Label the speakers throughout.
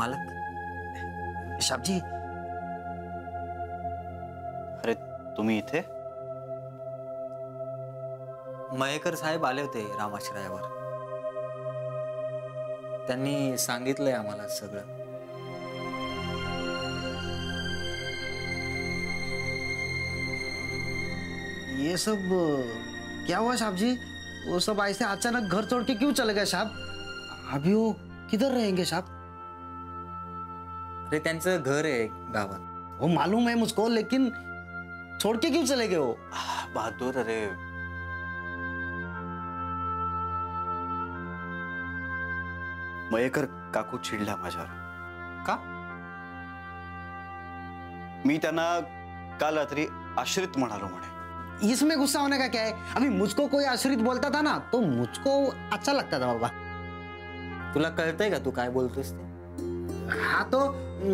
Speaker 1: मालक शाबजी,
Speaker 2: अरे तुम्ही इथे?
Speaker 1: मयेकर साहेब आले होते रामाश्रयावर. त्यांनी सांगितलंय आम्हाला सगळं.
Speaker 3: ये सब क्या हुआ साहब जी? वो सब ऐसे अचानक घर छोड़ के क्यों चले गए साहब? अभी वो किधर रहेंगे साहब?
Speaker 1: अरे त्यांचं घर आहे गावात.
Speaker 3: वो मालूम है मुझको, लेकिन छोड़ के क्यों चले गए वो?
Speaker 2: बहादूर, अरे मयेकर काकू चिडल्या माझ्यावर.
Speaker 1: का?
Speaker 2: मी त्यांना काल रात्री आश्रित म्हणालो म्हणे.
Speaker 3: इसमें गुस्सा होने का क्या है? अभी मुझको कोई आश्रित बोलता था ना तो मुझको अच्छा लगता था बाबा.
Speaker 1: तुला कळतंय का तू काय बोलतोस ते?
Speaker 3: हाँ तो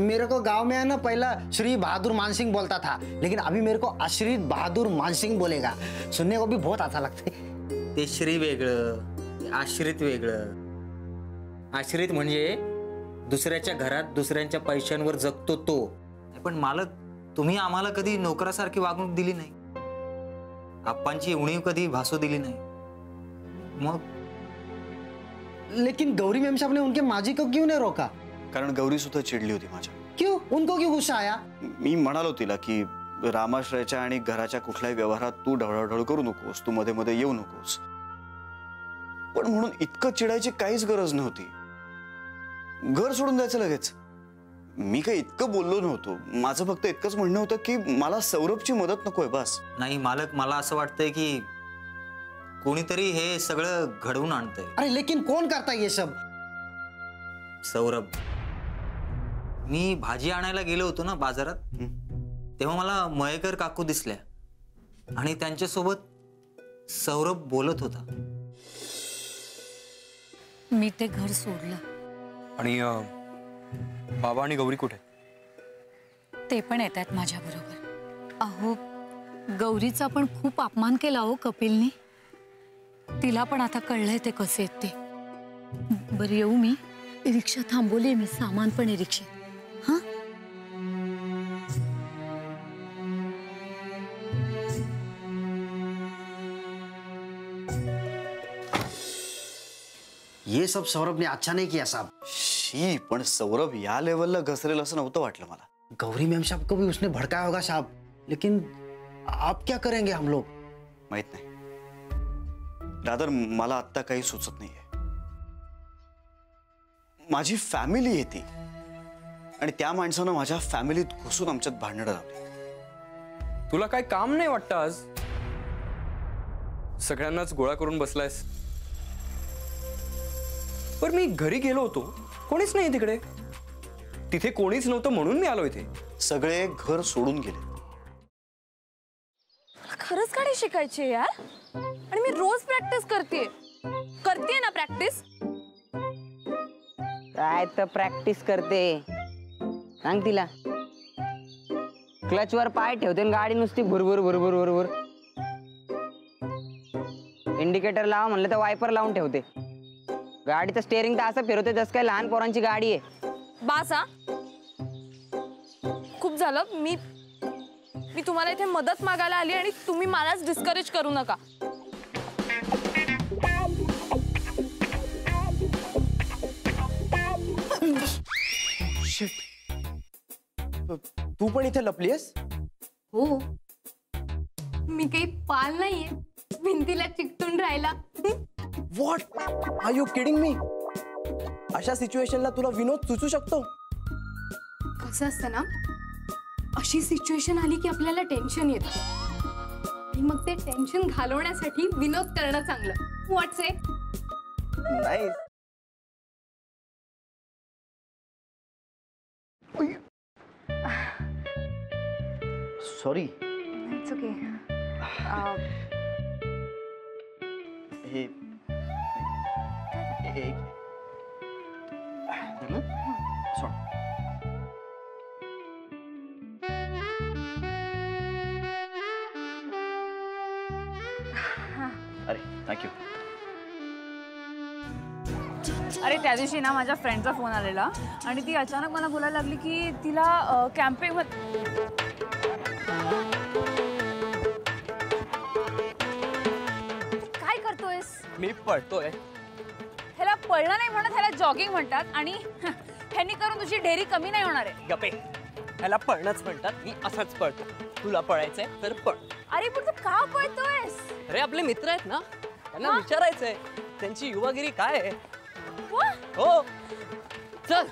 Speaker 3: मेरे को गांव में है ना पहला श्री बहादुर मानसिंह बोलता था, लेकिन अभी मेरे को आश्रित बहादुर मानसिंह बोलेगा. सुनने को भी बहुत अच्छा लगता है.
Speaker 1: ते श्री वेगळं, आश्रित वेगळं. आश्रित म्हणजे दुसऱ्याच्या घरात दुसऱ्यांच्या पैशांवर जगतो तो. पण मालक, तुम्ही आम्हाला कधी नोकरासारखी वागणूक दिली नाही. आप्पांची उणीव कधी भासू दिली नाही. मग
Speaker 3: लेकिन गौरी मैम साहब ने उनके माजी को क्यों नहीं रोका?
Speaker 2: कारण गौरी सुद्धा चिडली होती माझ्या.
Speaker 3: क्यों? उनको क्यों गुस्सा आया?
Speaker 2: मी म्हणालो तिला की रामाश्रयाच्या आणि घराच्या कुठल्याही व्यवहारात तू ढवळाढवळ करू नकोस, तू मध्ये मध्ये येऊ नकोस. पण म्हणून इतकं चिडायची काहीच गरज नव्हती. घर सोडून द्यायचं लगेच. मी काही इतकं बोललो नव्हतो. माझं फक्त इतकंच म्हणणं होतं की मला सौरभची मदत नकोय बस.
Speaker 1: नाही मालक, मला असं वाटतंय की कोणीतरी हे सगळं घडवून आणतंय.
Speaker 3: अरे लेकिन कौन करता ये सब?
Speaker 1: सौरभ. मी भाजी आणायला गेलो होतो ना बाजारात, तेव्हा मला मयेकर काकू दिसल्या आणि त्यांच्यासोबत सौरभ बोलत होता.
Speaker 4: मी ते घर सोडलं.
Speaker 5: आणि बाबा आणि गौरी कुठे?
Speaker 4: ते पण येत आहेत माझ्या बरोबर. अहो, गौरीचा पण खूप अपमान केला हो कपिलनी. तिला पण आता कळलंय ते कसे आहेत ते. बरं येऊ मी? रिक्षा थांबवली मी, सामान पण आहे रिक्षेत. हा,
Speaker 3: ये सब सौरभ ने अच्छा नहीं किया साहब.
Speaker 2: शी, पण सौरभ या लेवलला घसरेल असं नव्हतं वाटलं मला.
Speaker 3: गौरी मैम साहब को भी उसने भड़काया होगा साहब. लेकिन आप क्या करेंगे हम लोग?
Speaker 2: माहित नाही. रादर मला आत्ता काही सुचत नाहीये. माझी फॅमिली आहे ती, आणि त्या माणसानं माझ्या फॅमिलीत घुसून आमच्यात भांडणं लावली.
Speaker 5: तुला काय काम नाही वाटतं आज? सगळ्यांनाच गोळा करून बसलायस. पण मी घरी गेलो होतो, कोणीच नाही तिकडे. तिथे कोणीच नव्हतं म्हणून मी आलो इथे.
Speaker 2: सगळे घर सोडून गेले.
Speaker 6: खरंच गाडी शिकायची यार. आणि मी रोज प्रॅक्टिस करते ना प्रॅक्टिस.
Speaker 7: काय तर प्रॅक्टिस करते सांग तिला. क्लचवर पाय ठेवते आणि गाडी नुसती भुरभुर भुरभुर भुरभुर. इंडिकेटर लावा म्हणलं तर वायपर लावून ठेवते. गाडीचं स्टेअरिंग तर असं फिरवते जसं काय लहान पोरांची गाडी आहे.
Speaker 6: बास हा, खूप झालं. मी तुम्हाला इथे मदत मागायला आली आणि तुम्ही मलाच डिस्करेज करू नका.
Speaker 8: तू पण इथे लपलीयस?
Speaker 9: हो, मी काही पाल नाहीये भिंतीला चिकटून राहिला.
Speaker 8: What are you kidding me? अशा सिच्युएशनला तुला विनोद सुचू शकतो?
Speaker 9: कसं असतं ना, अशी सिच्युएशन आली की आपल्याला टेन्शन येतं आणि मग ते टेन्शन घालवण्यासाठी विनोद करणं चांगलं. व्हॉट्स इट?
Speaker 8: नाही.
Speaker 2: सॉरी.
Speaker 9: It's okay.
Speaker 2: हे अरे थँक्यू.
Speaker 6: अरे त्या दिवशी ना माझ्या फ्रेंडचा फोन आलेला आणि ती अचानक मला बोलायला लागली की तिला कॅम्पिंग काय करतोयस?
Speaker 8: मी पळतोय.
Speaker 6: ह्याला पळणं नाही म्हणत, ह्याला जॉगिंग म्हणतात आणि ह्यांनी करून तुझी ढेरी कमी नाही होणार आहे.
Speaker 8: गप्पे. ह्याला पळणंच म्हणतात. मी असंच पळतो. तुला पळायचंय तर पळ.
Speaker 6: अरे पण तू का पळतोयस?
Speaker 8: अरे आपले मित्र आहेत ना, त्यांना विचारायचंय त्यांची युवागिरी काय आहे.
Speaker 6: वा,
Speaker 8: हो चल.